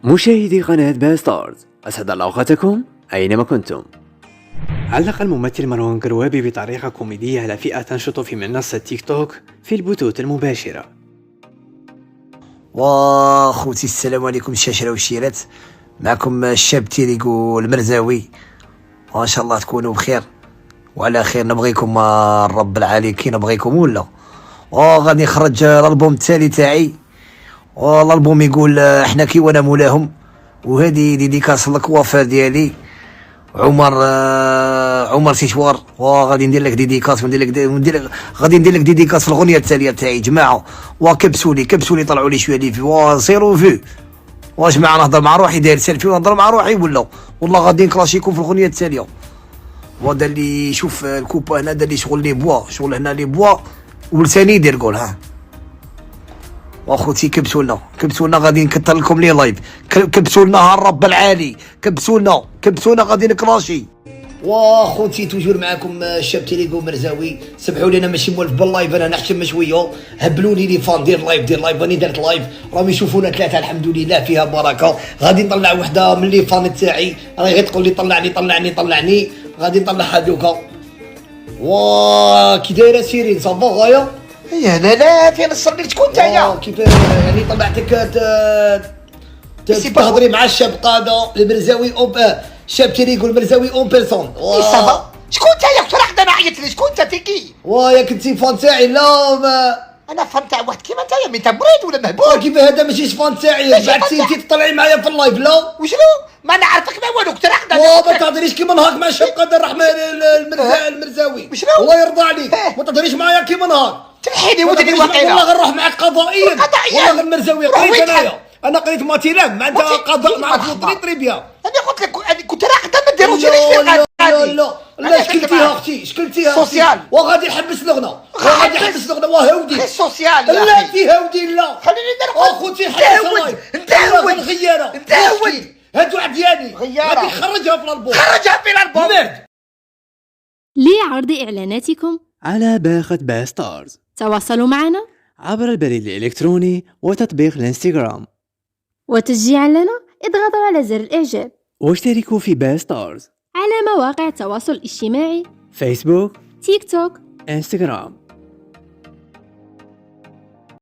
مشاهدي قناة باستارز، أسعد الله أوقاتكم أينما كنتم. علق الممثل مروان قروابي بطريقة كوميدية على فئة تنشط في منصة تيك توك في البثوث المباشرة. واخوتي السلام عليكم الشاشرة والشيرات، معكم الشاب تيريكو المرزاوي، وان شاء الله تكونوا بخير وعلى خير. نبغيكم الرب العالي كي نبغيكم ولا غادي نخرج الالبوم التالي تاعي، والالبوم يقول احنا كي وانا مولاهم، وهذه ديديكاس للكوافير ديالي عمر سيشوار، وغادي ندير لك ديديكاس غادي ندير لك ديديكاس في الاغنيه التاليه تاعي. جماعه وكبسوا لي طلعوا لي شويه لي في وصيروا في واش مع نهضر مع روحي، داير سيلفي ونهضر مع روحي ولا والله غادي نكلاشيكم في الاغنيه التاليه. وهذا اللي شوف الكوبا هنا، هذا اللي شغل لي بوا، شغل هنا لي بوا ولساني يدير قول ها. واخوتي كبسوا لنا غادي نكثر لكم لي لايف، كبسوا لنا الرب العالي، كبسوا لنا غادي نكلاشي. واخوتي توجور معاكم الشاب تيريكو مرزاوي. سمحوا لي انا ماشي مولف باللايف، انا نحشم شويه، هبلوني لي فان دير لايف راني درت لايف، راهم يشوفونا ثلاثه الحمد لله فيها بركه. غادي نطلع وحده من لي فان تاعي راهي غير تقول لي طلعني، غادي نطلعها دوكا. كي دايره سيرين صافا غايه يا لا فين الصديق شكون نتايا؟ كيف يعني طلعتك تهضري مع الشاب قاده المرزاوي الشاب تيريكو المرزاوي اون بيرسون. صافا شكون نتايا؟ كنت راقده انا عيطت لي شكون انت تيكي؟ يا كنتي فان تاعي؟ لا ما انا فان تاع واحد كيما نتايا، مي انت مريض ولا مهبول؟ كيف هذا ماشي فان تاعي؟ بعد انت تطلعي معايا في اللايف لا وشنو؟ ما نعرفك ما والو، كنت راقده. ما تهضريش كيما نهار مع الشاب قاده الرحمن المرزاوي، وشنو؟ الله يرضى عليك ما تهضريش معايا كيما نهار. تنحيني ودني واقيلا والله غنروح معاك قضائيا والله غير المرزاوي قريت انا قريت ماتيلام مع انت قضاء نعرف طري بيان. انا قلت لك انا كنت راقده ما ديروش ليش لا شكلتيها اختي سوسيال وغادي نحبس الغنى وهودي سوسيال لا تهودي لا خليني ندير اخوتي حياتي نداول الغياره هادو عدياني غادي نخرجها في الالبوم لعرض إعلاناتكم على باقة باستارز تواصلوا معنا عبر البريد الإلكتروني وتطبيق الانستغرام، وتشجيعا لنا اضغطوا على زر الإعجاب، واشتركوا في باستارز على مواقع التواصل الاجتماعي فيسبوك، تيك توك، انستغرام.